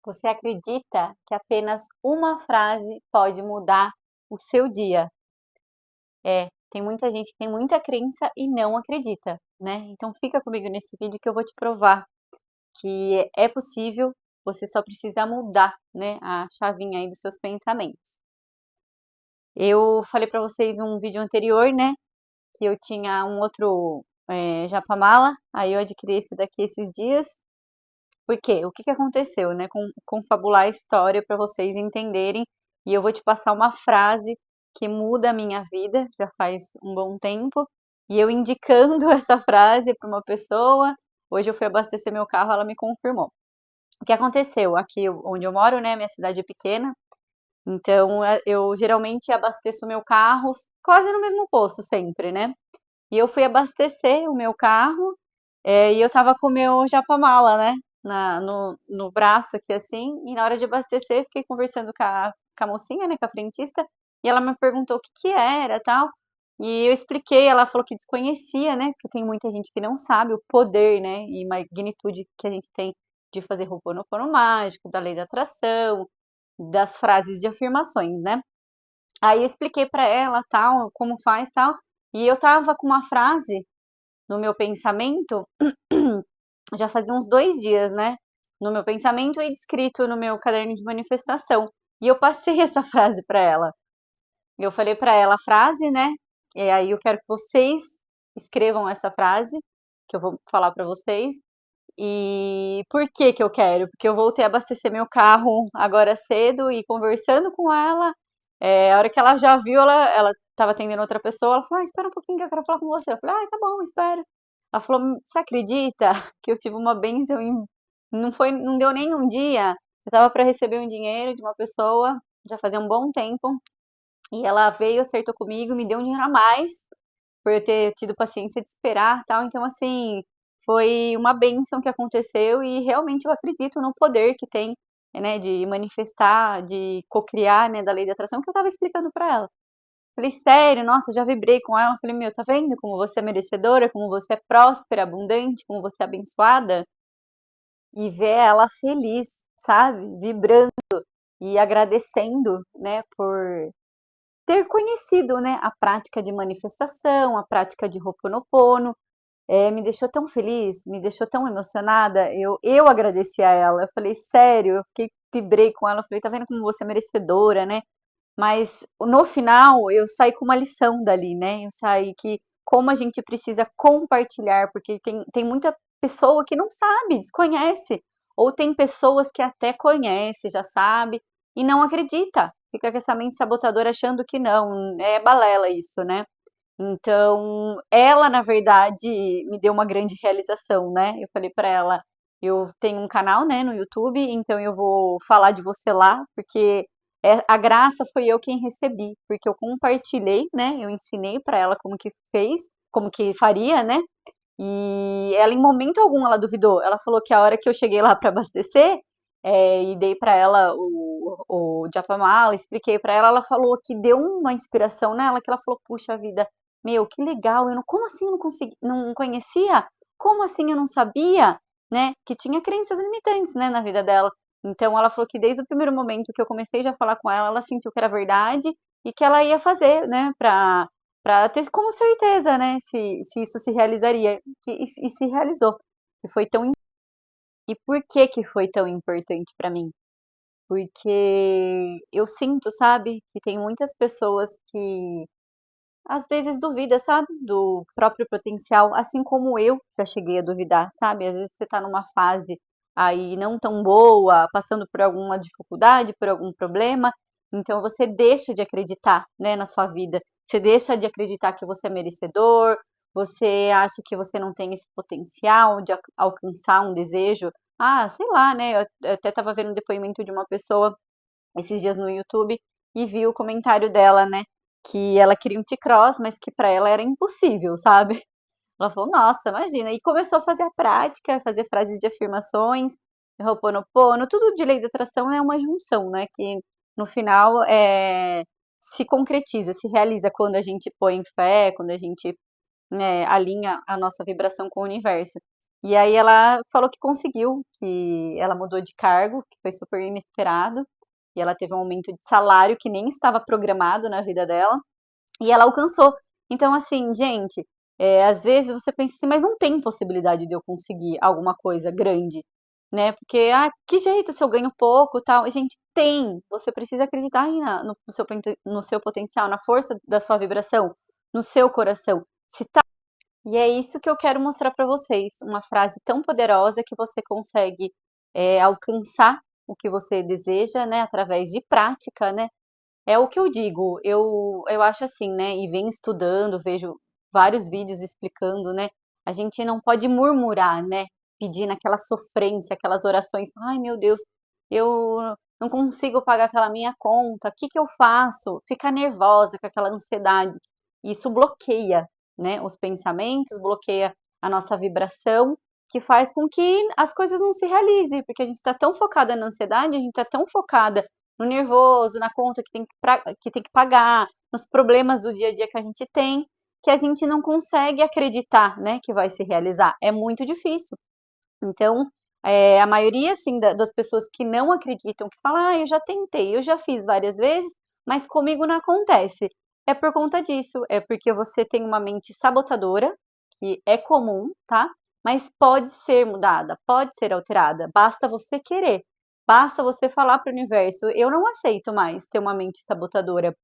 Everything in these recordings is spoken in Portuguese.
Você acredita que apenas uma frase pode mudar o seu dia? Tem muita gente que tem muita crença e não acredita, né? Então fica comigo nesse vídeo que eu vou te provar que é possível, você só precisa mudar, né, a chavinha aí dos seus pensamentos. Eu falei pra vocês num vídeo anterior, né, que eu tinha um outro Japamala, aí eu adquiri esse daqui esses dias. Por quê? O que que aconteceu, né? Confabular a história para vocês entenderem. E eu vou te passar uma frase que muda a minha vida, já faz um bom tempo. E eu indicando essa frase para uma pessoa, hoje eu fui abastecer meu carro, ela me confirmou. O que aconteceu? Aqui onde eu moro, né? Minha cidade é pequena, então eu geralmente abasteço meu carro quase no mesmo posto sempre, né? E eu fui abastecer o meu carro e eu tava com o meu japamala, né? No braço aqui assim. E na hora de abastecer, fiquei conversando com a mocinha, né? Com a frentista. E ela me perguntou o que que era tal. E eu expliquei, ela falou que desconhecia, né? Porque tem muita gente que não sabe o poder, né? E magnitude que a gente tem de fazer Ho'oponopono mágico, da lei da atração, das frases de afirmações, né? Aí eu expliquei pra ela, tal, como faz, tal. E eu tava com uma frase no meu pensamento, já fazia uns 2 dias, né? No meu pensamento e escrito no meu caderno de manifestação. E eu passei essa frase pra ela. Eu falei pra ela a frase, né? E aí eu quero que vocês escrevam essa frase, que eu vou falar pra vocês. E por que que eu quero? Porque eu voltei a abastecer meu carro agora cedo e conversando com ela, a hora que ela já viu, ela estava atendendo outra pessoa, ela falou, espera um pouquinho que eu quero falar com você. Eu falei, tá bom, espera. Ela falou, você acredita que eu tive uma bênção em... não deu nem um dia. Eu estava para receber um dinheiro de uma pessoa, já fazia um bom tempo, e ela veio, acertou comigo, me deu um dinheiro a mais, por eu ter tido paciência de esperar, tal. Então, assim, foi uma bênção que aconteceu e realmente eu acredito no poder que tem, né, de manifestar, de cocriar, né, da lei da atração, que eu tava explicando pra ela. Falei, sério, nossa, já vibrei com ela. Falei, meu, tá vendo como você é merecedora, como você é próspera, abundante, como você é abençoada? E ver ela feliz, sabe? Vibrando e agradecendo, né, por ter conhecido, né, a prática de manifestação, a prática de Ho'oponopono, me deixou tão feliz, me deixou tão emocionada. Eu agradeci a ela. Eu falei, sério, eu fiquei, vibrei com ela. Eu falei, tá vendo como você é merecedora, né? Mas no final eu saí com uma lição dali, né? Eu saí que como a gente precisa compartilhar, porque tem muita pessoa que não sabe, desconhece. Ou tem pessoas que até conhece, já sabe, e não acredita. Fica com essa mente sabotadora achando que não, é balela isso, né? Então, ela, na verdade, me deu uma grande realização, né? Eu falei pra ela, eu tenho um canal, né, no YouTube, então eu vou falar de você lá, porque a graça foi eu quem recebi, porque eu compartilhei, né? Eu ensinei pra ela como que fez, como que faria, né? E ela, em momento algum, ela duvidou. Ela falou que a hora que eu cheguei lá para abastecer, e dei para ela o Japamala, expliquei para ela, ela falou que deu uma inspiração nela, que ela falou, puxa vida, meu, que legal, como assim eu não consegui, não conhecia? Como assim eu não sabia, né? Que tinha crenças limitantes, né, na vida dela. Então ela falou que desde o primeiro momento que eu comecei já a falar com ela sentiu que era verdade e que ela ia fazer, né, para ter como certeza, né, se isso se realizaria, e se realizou. E foi tão e por que que foi tão importante para mim? Porque eu sinto, sabe, que tem muitas pessoas que às vezes duvida, sabe, do próprio potencial, assim como eu já cheguei a duvidar, sabe? Às vezes você tá numa fase aí não tão boa, passando por alguma dificuldade, por algum problema, então você deixa de acreditar, né, na sua vida. Você deixa de acreditar que você é merecedor, você acha que você não tem esse potencial de alcançar um desejo. Ah, sei lá, né? Eu até tava vendo um depoimento de uma pessoa esses dias no YouTube e vi o comentário dela, né? Que ela queria um T-cross, mas que pra ela era impossível, sabe? Ela falou, nossa, imagina. E começou a fazer a prática, fazer frases de afirmações, Ho'oponopono, tudo de lei da atração é uma junção, né? Que no final se concretiza, se realiza quando a gente põe fé, quando a gente, né, alinha a nossa vibração com o universo. E aí ela falou que conseguiu, que ela mudou de cargo, que foi super inesperado, e ela teve um aumento de salário que nem estava programado na vida dela, e ela alcançou. Então, assim, gente, às vezes você pensa assim, mas não tem possibilidade de eu conseguir alguma coisa grande, né? Porque, que jeito se eu ganho pouco, tal. Gente, tem. Você precisa acreditar aí no seu potencial, na força da sua vibração, no seu coração. Se tá... E é isso que eu quero mostrar para vocês, uma frase tão poderosa que você consegue alcançar o que você deseja, né? Através de prática, né? É o que eu digo, eu acho assim, né? E venho estudando, vejo vários vídeos explicando, né? A gente não pode murmurar, né? Pedindo aquela sofrência, aquelas orações. Ai, meu Deus, eu não consigo pagar aquela minha conta. O que que eu faço? Ficar nervosa com aquela ansiedade. Isso bloqueia, né? Os pensamentos, bloqueia a nossa vibração, que faz com que as coisas não se realizem, porque a gente está tão focada na ansiedade, a gente está tão focada no nervoso, na conta que tem que pagar, nos problemas do dia a dia que a gente tem, que a gente não consegue acreditar, né, que vai se realizar. É muito difícil. Então, a maioria, assim, das pessoas que não acreditam, que falam, eu já tentei, eu já fiz várias vezes, mas comigo não acontece. É por conta disso, é porque você tem uma mente sabotadora, que é comum, tá? Mas pode ser mudada, pode ser alterada, basta você querer. Basta você falar para o universo, eu não aceito mais ter uma mente sabotadora.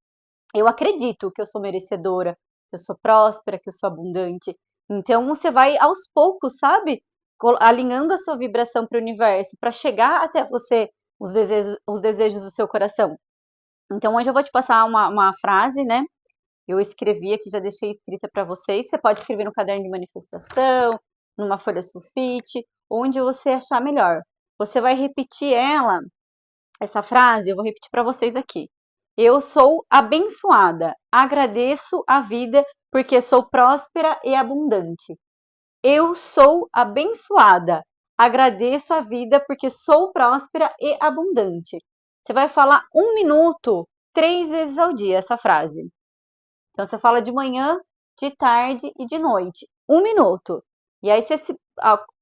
Eu acredito que eu sou merecedora, que eu sou próspera, que eu sou abundante. Então você vai aos poucos, sabe? Alinhando a sua vibração para o universo, para chegar até você os desejos do seu coração. Então hoje eu vou te passar uma frase, né? Eu escrevi aqui, já deixei escrita para vocês. Você pode escrever no caderno de manifestação, numa folha sulfite, onde você achar melhor. Você vai repetir essa frase, eu vou repetir para vocês aqui. Eu sou abençoada, agradeço a vida porque sou próspera e abundante. Eu sou abençoada, agradeço a vida porque sou próspera e abundante. Você vai falar 1 minuto, 3 vezes ao dia essa frase. Então você fala de manhã, de tarde e de noite. 1 minuto. E aí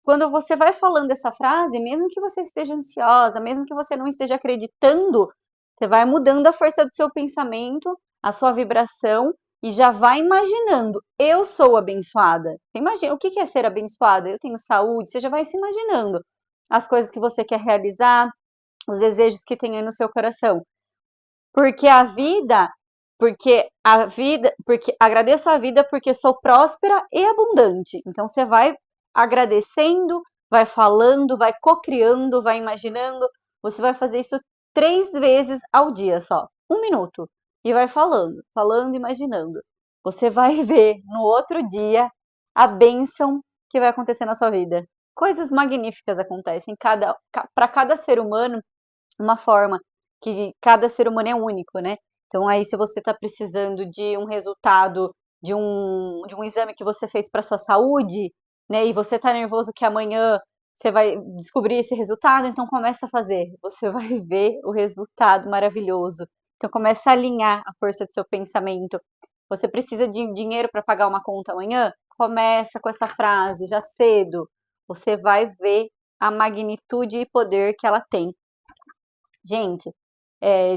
quando você vai falando essa frase, mesmo que você esteja ansiosa, mesmo que você não esteja acreditando, você vai mudando a força do seu pensamento, a sua vibração e já vai imaginando. Eu sou abençoada. Você imagina, o que é ser abençoada? Eu tenho saúde. Você já vai se imaginando as coisas que você quer realizar, os desejos que tem aí no seu coração. Porque porque agradeço a vida porque sou próspera e abundante. Então você vai agradecendo, vai falando, vai cocriando, vai imaginando. Você vai fazer isso 3 vezes ao dia só, 1 minuto. E vai falando, falando, imaginando. Você vai ver no outro dia a bênção que vai acontecer na sua vida. Coisas magníficas acontecem para cada ser humano, uma forma que cada ser humano é único, né? Então aí se você está precisando de um resultado de um exame que você fez para sua saúde, né? E você está nervoso que amanhã você vai descobrir esse resultado, então começa a fazer. Você vai ver o resultado maravilhoso. Então começa a alinhar a força do seu pensamento. Você precisa de dinheiro para pagar uma conta amanhã? Começa com essa frase já cedo. Você vai ver a magnitude e poder que ela tem. Gente,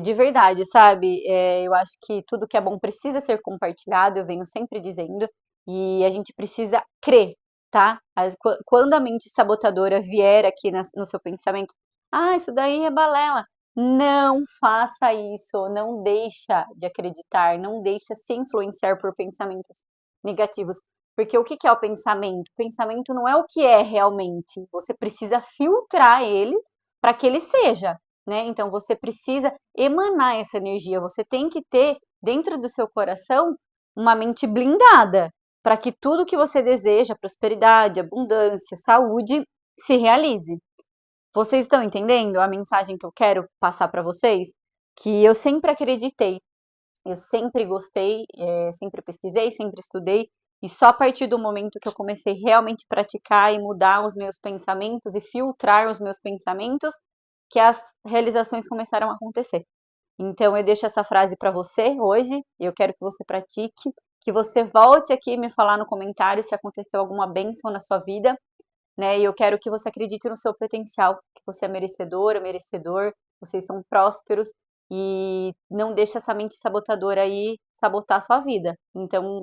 de verdade, sabe? Eu acho que tudo que é bom precisa ser compartilhado, eu venho sempre dizendo, e a gente precisa crer, tá? Quando a mente sabotadora vier aqui no seu pensamento, isso daí é balela. Não faça isso, não deixa de acreditar, não deixa se influenciar por pensamentos negativos. Porque o que que é o pensamento? O pensamento não é o que é realmente. Você precisa filtrar ele para que ele seja, né? Então você precisa emanar essa energia, você tem que ter dentro do seu coração uma mente blindada para que tudo que você deseja, prosperidade, abundância, saúde, se realize. Vocês estão entendendo a mensagem que eu quero passar para vocês? Que eu sempre acreditei, eu sempre gostei, sempre pesquisei, sempre estudei, e só a partir do momento que eu comecei realmente a praticar e mudar os meus pensamentos e filtrar os meus pensamentos, que as realizações começaram a acontecer. Então eu deixo essa frase para você hoje, e eu quero que você pratique, que você volte aqui me falar no comentário se aconteceu alguma bênção na sua vida. né? E eu quero que você acredite no seu potencial, que você é merecedora, merecedor, vocês são prósperos e não deixe essa mente sabotadora aí sabotar a sua vida. Então,